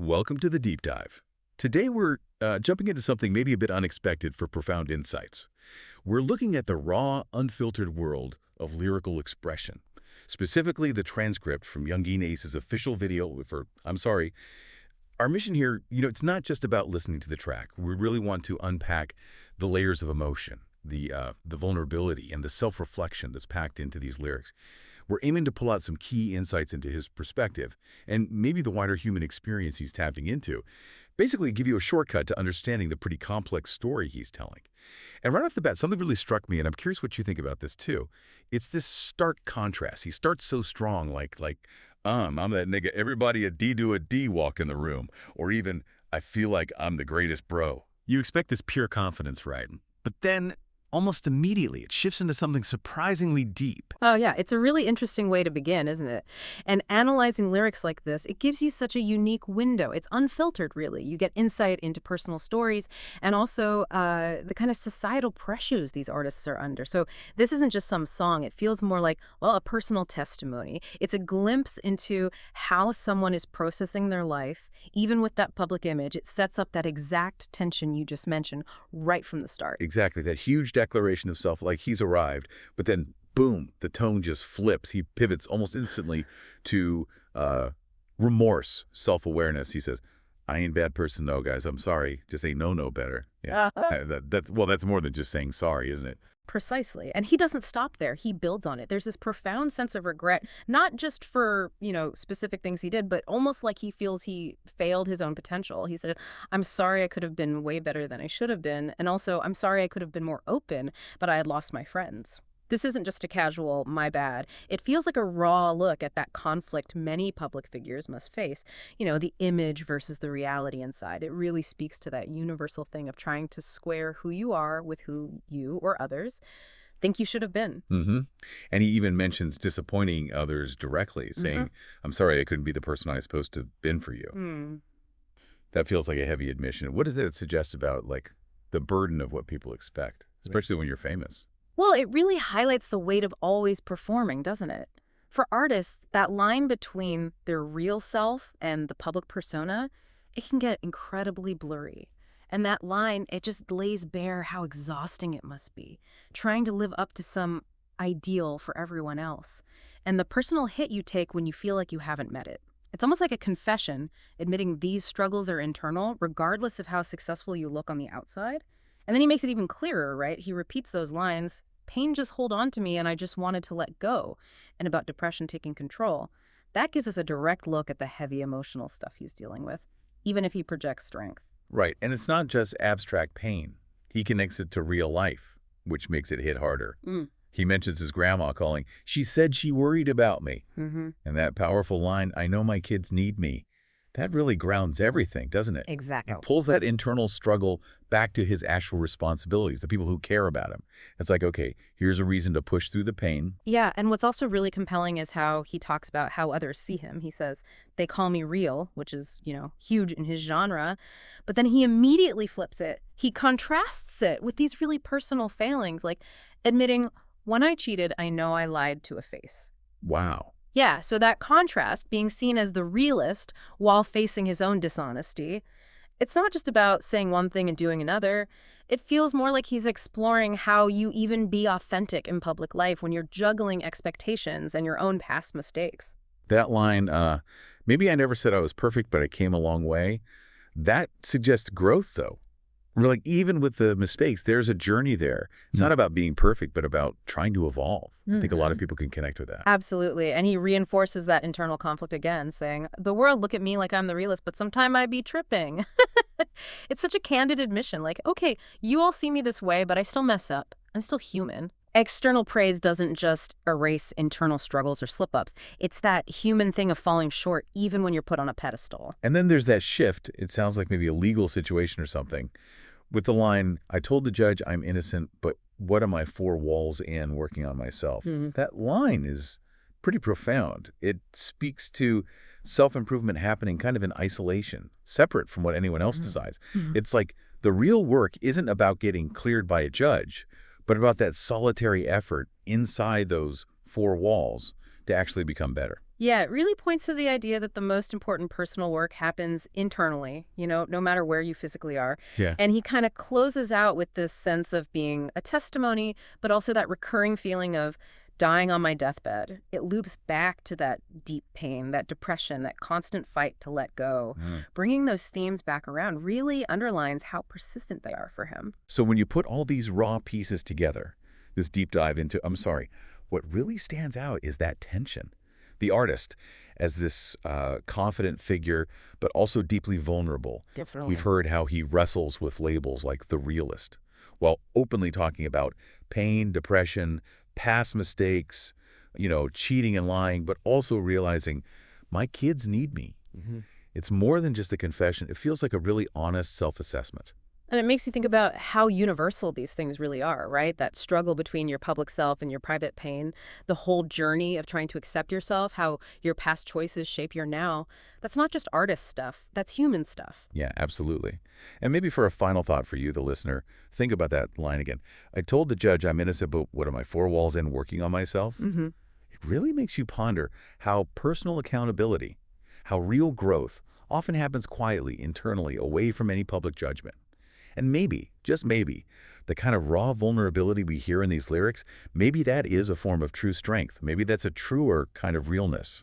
Welcome to the deep dive. Today we're jumping into something maybe a bit unexpected for profound insights. We're looking at the raw, unfiltered world of lyrical expression, specifically the transcript from Yungeen Ace's official video for I'm Sorry. Our mission here, it's not just about listening to the track. We really want to unpack the layers of emotion, the vulnerability, and the self-reflection that's packed into these lyrics. We're aiming to pull out some key insights into his perspective and maybe the wider human experience he's tapping into. Basically, give you a shortcut to understanding the pretty complex story he's telling. And right off the bat, something really struck me, and I'm curious what you think about this too. It's this stark contrast. He starts so strong, I'm that nigga, everybody a D do a D walk in the room. Or even, I feel like I'm the greatest bro. You expect this pure confidence, right? But then, almost immediately, it shifts into something surprisingly deep. Oh, yeah. It's a really interesting way to begin, isn't it? And analyzing lyrics like this, it gives you such a unique window. It's unfiltered, really. You get insight into personal stories and also the kind of societal pressures these artists are under. So this isn't just some song. It feels more like, well, a personal testimony. It's a glimpse into how someone is processing their life. Even with that public image, it sets up that exact tension you just mentioned right from the start. Exactly, that huge declaration of self, like he's arrived, but then, boom, the tone just flips. He pivots almost instantly to remorse, self-awareness. He says, I ain't a bad person, though, guys. I'm sorry. Just ain't no better. Yeah, that's more than just saying sorry, isn't it? Precisely. And he doesn't stop there. He builds on it. There's this profound sense of regret, not just for, specific things he did, but almost like he feels he failed his own potential. He said, I'm sorry I could have been way better than I should have been. And also, I'm sorry I could have been more open, but I had lost my friends. This isn't just a casual, my bad. It feels like a raw look at that conflict many public figures must face. The image versus the reality inside. It really speaks to that universal thing of trying to square who you are with who you or others think you should have been. Mm-hmm. And he even mentions disappointing others directly, saying, I'm sorry I couldn't be the person I was supposed to have been for you. That feels like a heavy admission. What does that suggest about, the burden of what people expect, especially when you're famous? Well, it really highlights the weight of always performing, doesn't it? For artists, that line between their real self and the public persona, it can get incredibly blurry. And that line, it just lays bare how exhausting it must be, trying to live up to some ideal for everyone else. And the personal hit you take when you feel like you haven't met it. It's almost like a confession, admitting these struggles are internal, regardless of how successful you look on the outside. And then he makes it even clearer, right? He repeats those lines. Pain just hold on to me and I just wanted to let go. And about depression taking control. That gives us a direct look at the heavy emotional stuff he's dealing with, even if he projects strength. Right. And it's not just abstract pain. He connects it to real life, which makes it hit harder. He mentions his grandma calling, she said she worried about me. And that powerful line, I know my kids need me. That really grounds everything, doesn't it? Exactly. It pulls that internal struggle back to his actual responsibilities, the people who care about him. It's like, okay, here's a reason to push through the pain. Yeah, and what's also really compelling is how he talks about how others see him. He says, they call me real, which is, huge in his genre. But then he immediately flips it. He contrasts it with these really personal failings, like admitting, when I cheated, I know I lied to a face. Wow. Yeah, so that contrast, being seen as the realist while facing his own dishonesty, it's not just about saying one thing and doing another. It feels more like he's exploring how you even be authentic in public life when you're juggling expectations and your own past mistakes. That line, maybe I never said I was perfect, but I came a long way. That suggests growth, though. Even with the mistakes, there's a journey there. It's not about being perfect, but about trying to evolve. I think a lot of people can connect with that. Absolutely. And he reinforces that internal conflict again, saying, the world look at me like I'm the realist, but sometime I be tripping. It's such a candid admission. Okay, you all see me this way, but I still mess up. I'm still human. External praise doesn't just erase internal struggles or slip-ups. It's that human thing of falling short even when you're put on a pedestal. And then there's that shift. It sounds like maybe a legal situation or something. With the line, I told the judge I'm innocent, but what am I 4 walls in working on myself? That line is pretty profound. It speaks to self-improvement happening kind of in isolation, separate from what anyone else decides. It's like the real work isn't about getting cleared by a judge, but about that solitary effort inside those 4 walls to actually become better. Yeah, it really points to the idea that the most important personal work happens internally, no matter where you physically are. Yeah. And he kind of closes out with this sense of being a testimony, but also that recurring feeling of dying on my deathbed. It loops back to that deep pain, that depression, that constant fight to let go. Mm. Bringing those themes back around really underlines how persistent they are for him. So when you put all these raw pieces together, this deep dive into, I'm sorry, what really stands out is that tension. The artist as this confident figure, but also deeply vulnerable. Definitely. We've heard how he wrestles with labels like the realist, while openly talking about pain, depression, past mistakes, cheating and lying, but also realizing my kids need me. It's more than just a confession. It feels like a really honest self-assessment. And it makes you think about how universal these things really are, right? That struggle between your public self and your private pain, the whole journey of trying to accept yourself, how your past choices shape your now. That's not just artist stuff, that's human stuff. Yeah, absolutely. And maybe for a final thought for you, the listener, think about that line again. I told the judge I'm innocent, but what am I, 4 walls in working on myself? It really makes you ponder how personal accountability, how real growth often happens quietly, internally, away from any public judgment. And maybe, just maybe, the kind of raw vulnerability we hear in these lyrics, maybe that is a form of true strength. Maybe that's a truer kind of realness.